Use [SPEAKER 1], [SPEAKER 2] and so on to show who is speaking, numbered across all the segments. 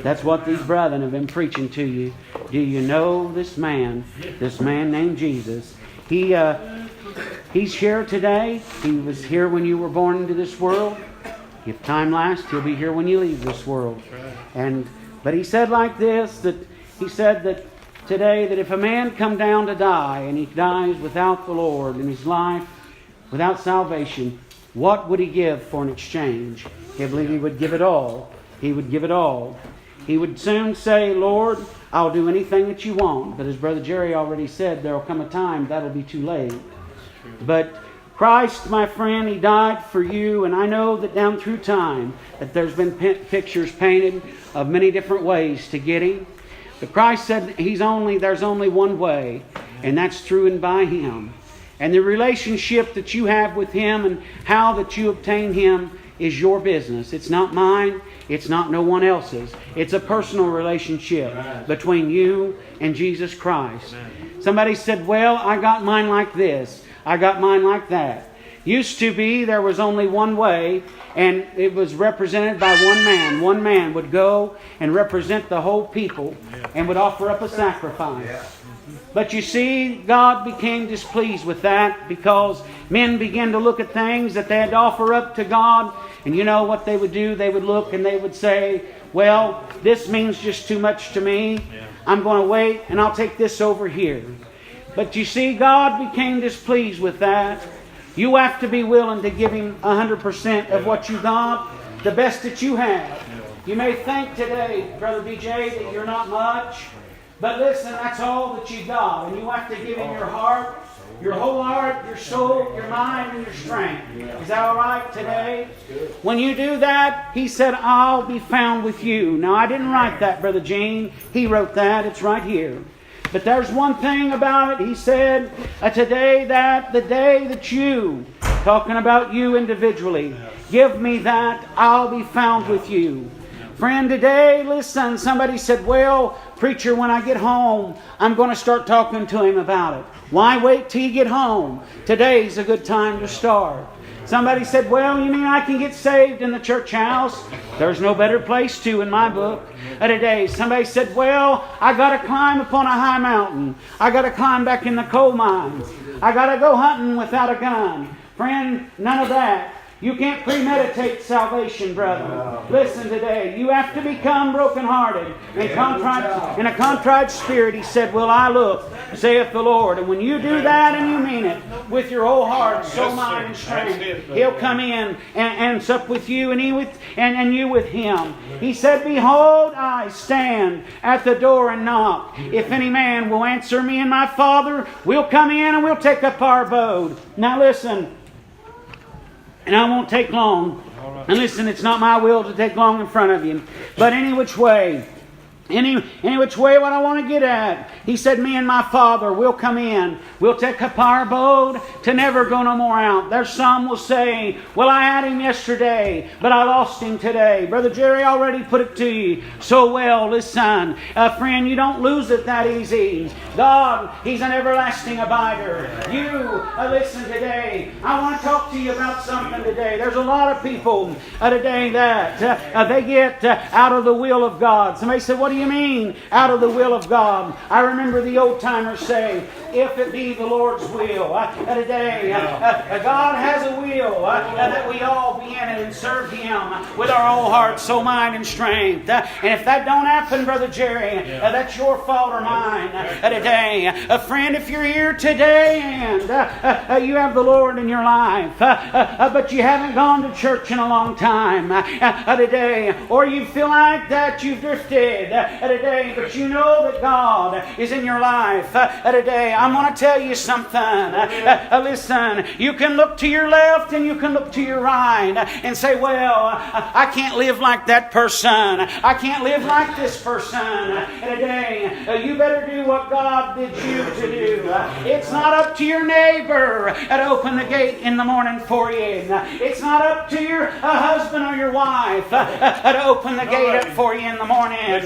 [SPEAKER 1] That's what these brethren have been preaching to you. Do you know this man named Jesus? He's here today. He was here when you were born into this world. If time lasts, He'll be here when you leave this world. But He said like this, He said that today, that if a man come down to die, and he dies without the Lord in his life, without salvation, what would he give for an exchange? He believed he would give it all. He would give it all. He would soon say, Lord, I'll do anything that you want. But as Brother Jerry already said, there will come a time that'll be too late. But Christ, my friend, He died for you, and I know that down through time that there's been pictures painted of many different ways to get Him. But Christ said there's only one way, and that's through and by Him. And the relationship that you have with Him and how that you obtain Him is your business. It's not mine. It's not no one else's. It's a personal relationship between you and Jesus Christ. Somebody said, well, I got mine like this. I got mine like that. Used to be there was only one way, and it was represented by one man. One man would go and represent the whole people and would offer up a sacrifice. But you see, God became displeased with that because men began to look at things that they had to offer up to God. And you know what they would do? They would look and they would say, well, this means just too much to me. I'm going to wait and I'll take this over here. But you see, God became displeased with that. You have to be willing to give Him 100% of what you got, the best that you have. You may think today, Brother BJ, that you're not much. But listen, that's all that you got. And you have to give Him your heart, your whole heart, your soul, your mind, and your strength. Is that all right today? When you do that, He said, I'll be found with you. Now, I didn't write that, Brother Gene. He wrote that. It's right here. But there's one thing about it. He said, today that the day that you, talking about you individually, give me that, I'll be found with you. Friend, today, listen, somebody said, well, preacher, when I get home, I'm going to start talking to him about it. Why wait till you get home? Today's a good time to start. Somebody said, well, you mean I can get saved in the church house? There's no better place to in my book. Today, somebody said, well, I got to climb upon a high mountain. I got to climb back in the coal mines. I got to go hunting without a gun. Friend, none of that. You can't premeditate salvation, brother. Listen today. You have to become brokenhearted and contrite, in a contrite spirit. He said, will I look, saith the Lord. And when you do that and you mean it with your whole heart, soul, mind, and strength, He'll come in and sup with you and you with Him. He said, behold, I stand at the door and knock. If any man will answer me and my Father, we'll come in and we'll take up our abode. Now listen. And I won't take long. And listen, it's not my will to take long in front of you. But any which way, what I want to get at. He said, me and my Father, we'll come in. We'll take up our abode to never go no more out. There's some will say, well, I had him yesterday, but I lost him today. Brother Jerry already put it to you so well. Listen, friend, you don't lose it that easy. God, He's an everlasting abider. You, listen today. I want to talk to you about something today. There's a lot of people today that they get out of the will of God. Somebody said, what do you mean out of the will of God? I remember the old timers say, if it be the Lord's will. Today, God has a will that we all be in it and serve Him with our whole heart, soul, mind, and strength. And if that don't happen, Brother Jerry, that's your fault or mine. Today, friend, if you're here today and you have the Lord in your life, but you haven't gone to church in a long time today, or you feel like that you've drifted today, but you know that God is in your life today, I'm going to tell you something. Listen, you can look to your left and you can look to your right and say, well, I can't live like that person. I can't live like this person today. You better do what God did you to do. It's not up to your neighbor to open the gate in the morning for you. It's not up to your husband or your wife to open the gate up for you in the morning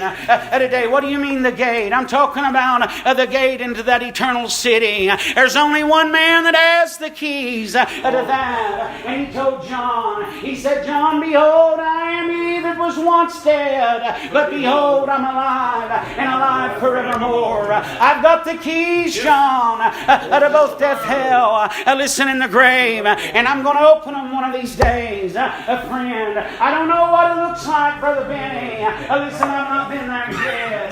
[SPEAKER 1] today. What do you mean the gate? I'm talking about the gate into that eternal eternal city. There's only one man that has the keys to that. And he told John, he said, John, behold, I am he that was once dead, but behold, I'm alive, and alive forevermore. I've got the keys, John, to both death, hell, listen, in the grave, and I'm going to open them one of these days. Friend, I don't know what it looks like, Brother Benny. Listen, I've not been there yet,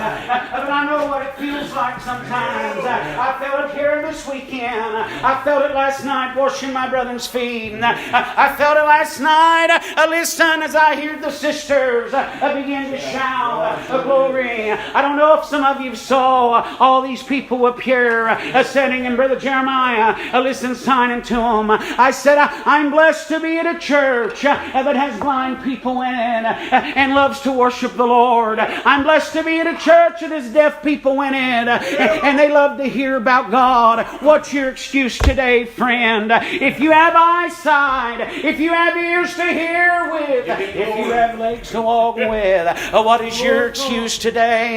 [SPEAKER 1] but I know what it feels like sometimes. I felt it here this weekend. I felt it last night washing my brother's feet. I felt it last night, listen, as I heard the sisters begin to shout, glory. I don't know if some of you saw all these people up here sitting, and Brother Jeremiah, listen, signing to them. I said, I'm blessed to be at a church that has blind people in it and loves to worship the Lord. I'm blessed to be at a church that has deaf people in it and they love to hear about God. What's your excuse today, friend? If you have eyesight, if you have ears to hear with, if you have legs to walk with, what is your excuse today?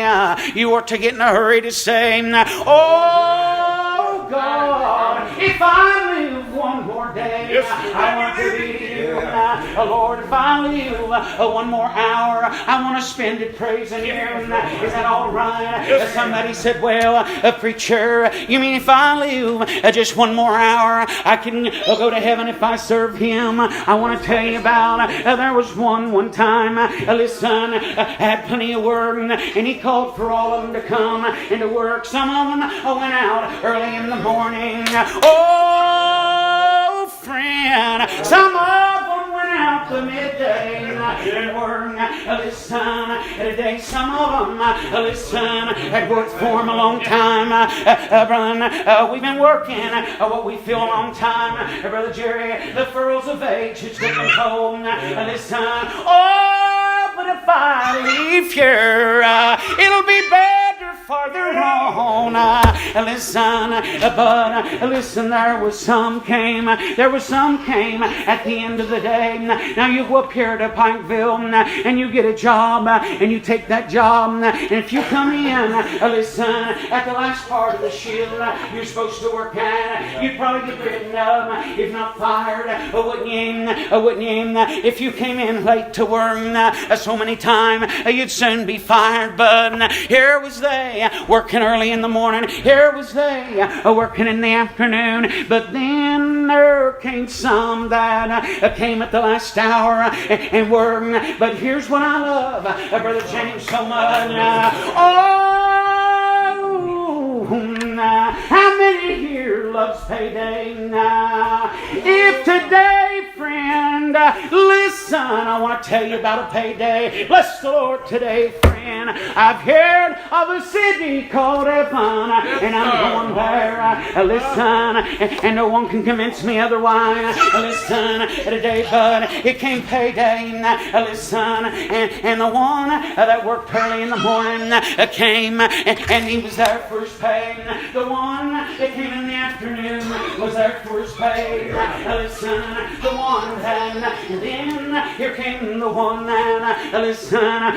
[SPEAKER 1] You ought to get in a hurry to say, oh God, if I live one more day, I want to be to you. Lord, if I live one more hour, I want to spend it praising you. Is that all right? Somebody said, well, preacher, you mean if I live just one more hour, I can go to heaven if I serve him? I want to tell you about, there was one time, listen, had plenty of work, and he called for all of them to come into work. Some of them went out early in the morning. Oh, friend, some of them went out to midday and work. Listen, today some of them, listen, had worked for him a long time. Brother, we've been working what we feel a long time. Brother Jerry, the furrows of age is getting cold. Listen, oh, but if I leave here, it'll be better farther on. Listen, but listen, there was some came at the end of the day. Now you go up here to Pikeville and you get a job and you take that job, and if you come in, listen, at the last part of the shift you're supposed to work at, you'd probably get written up, if not fired, wouldn't you? If you came in late to work so many times, you'd soon be fired. But here was they working early in the morning, here was they working in the afternoon. But then there came some that came at the last hour and worked. But here's what I love, Brother James, so much. How many here loves payday? If today, friend, listen, I want to tell you about a payday. Bless the Lord today, friend. I've heard of a city called heaven, and I'm going there. Listen, and no one can convince me otherwise. Listen, today, but it came payday. Listen, and the one that worked early in the morning came, and he was there for his pay. The one that came in the afternoon was there for his pay. Listen, the one and then here came the one that, listen,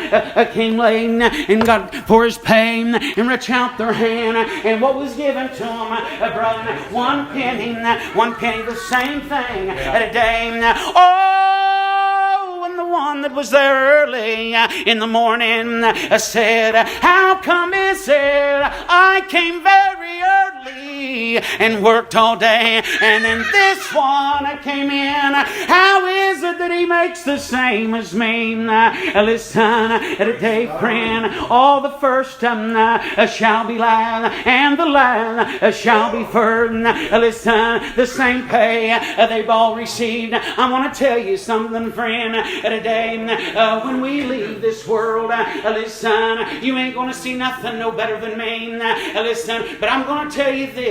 [SPEAKER 1] came late and got for his pay and reached out their hand, and what was given to him, brother, 1 penny, the same thing at a day. Oh, and the one that was there early in the morning said, how come is it I came very early and worked all day, and then this one came in, how is it that he makes the same as me? Listen, today, friend, all the first shall be last, and the last shall be first. Listen, the same pay they've all received. I want to tell you something, friend, today, when we leave this world, listen, you ain't going to see nothing no better than me. Listen, but I'm going to tell you this,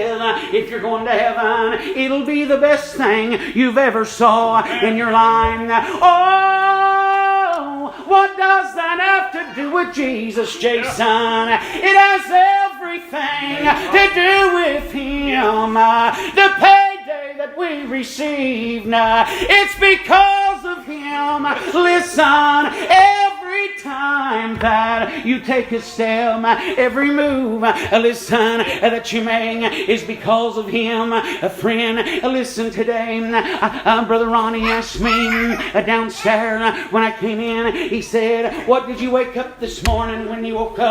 [SPEAKER 1] if you're going to heaven, it'll be the best thing you've ever saw in your life. Oh, what does that have to do with Jesus, Jason? It has everything to do with Him. The payday that we received, it's because of Him. Listen, every time time that you take a step, every move, listen, that you make is because of Him. Friend, listen today. Brother Ronnie asked me downstairs when I came in. He said, what did you wake up this morning when you woke up?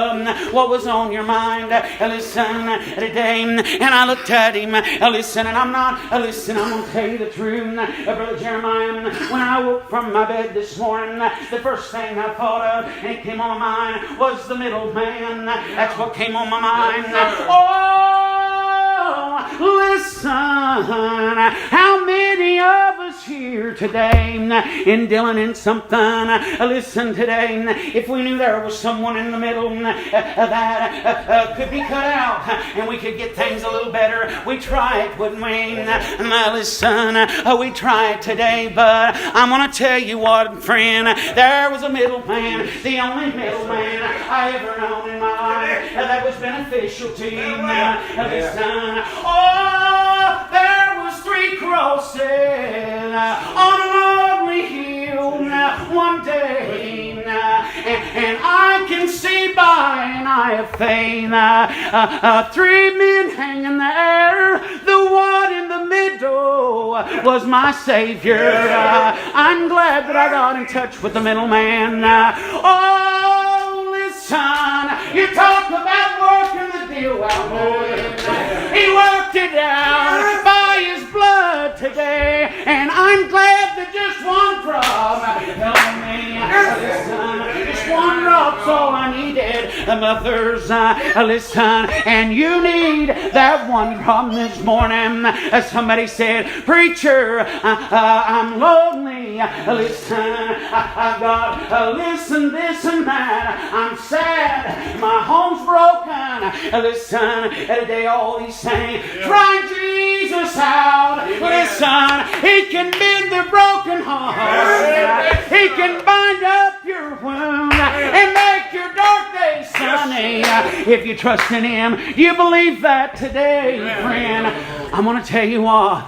[SPEAKER 1] What was on your mind? Listen today. And I looked at him. Listen, and I'm going to tell you the truth. Brother Jeremiah, when I woke from my bed this morning, the first thing I thought of, and it came on my mind, was the middleman. That's what came on my mind. Oh, listen, how many of us here today in dealing in something, listen today, if we knew there was someone in the middle that could be cut out and we could get things a little better, we try it, wouldn't we? Listen, we try it today, but I'm going to tell you what, friend, there was a middleman, the only middleman I ever known in my life that was beneficial to you. Listen, oh, there was 3 crosses on a lonely hill one day, and I can see by an eye of faith 3 men hanging there. The one in the middle was my Savior. I'm glad that I got in touch with the middleman. Oh, listen, you talk about working the deal out, boy. He worked it out by His blood today, and I'm glad that just one drop helped me. Listen, just one drop's all I needed. Mothers, listen, and you need that one drop this morning. Somebody said, preacher, I'm lonely. Listen, I've got listen, this and that. I'm sad. My home's broken. Listen, today all these things. Try Jesus out. Listen, He can mend the broken heart. He can bind up your wound and make your dark days sunny. If you trust in Him, do you believe that today, friend? I'm going to tell you what.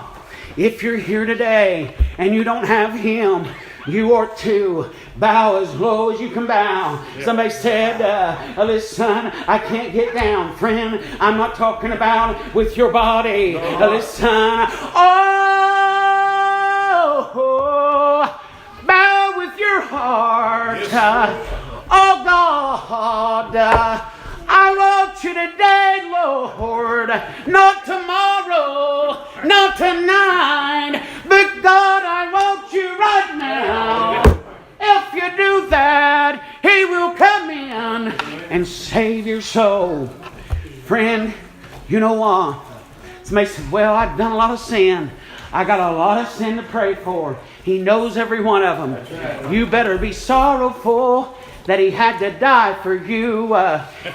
[SPEAKER 1] If you're here today and you don't have Him, you ought to bow as low as you can bow. Somebody said, listen, I can't get down. Friend, I'm not talking about with your body. Listen, bow with your heart. Oh God, I want you today, Lord, not tomorrow, not tonight, but God, I want you right now. If you do that, He will come in and save your soul. Friend, you know what? Somebody said, well, I've done a lot of sin. I got a lot of sin to pray for. He knows every one of them. You better be sorrowful that He had to die for you.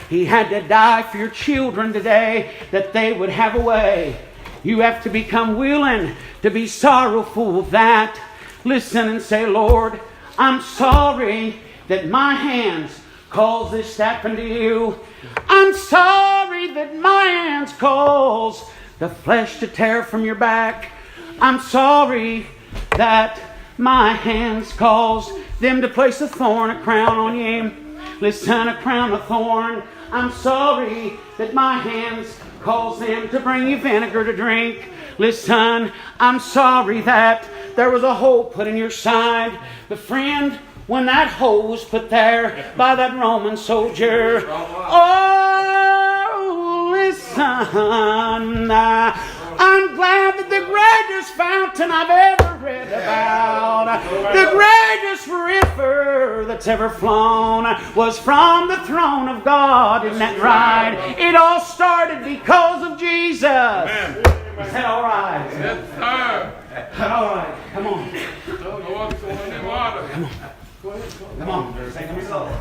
[SPEAKER 1] He had to die for your children today, that they would have a way. You have to become willing to be sorrowful of that. Listen and say, Lord, I'm sorry that my hands caused this to happen to you. I'm sorry that my hands caused the flesh to tear from your back. I'm sorry that my hands caused them to place a crown on you. Listen, a crown of thorn. I'm sorry that my hands caused them to bring you vinegar to drink. Listen, I'm sorry that there was a hole put in your side. But friend, when that hole was put there by that Roman soldier, oh, listen, I'm glad that the greatest fountain I've ever read about, the greatest river that's ever flown, was from the throne of God. Isn't that right? It all started because of Jesus. Amen. Is that all right? Yes, sir. All right. Come on. Come on. Come on. Sing a song.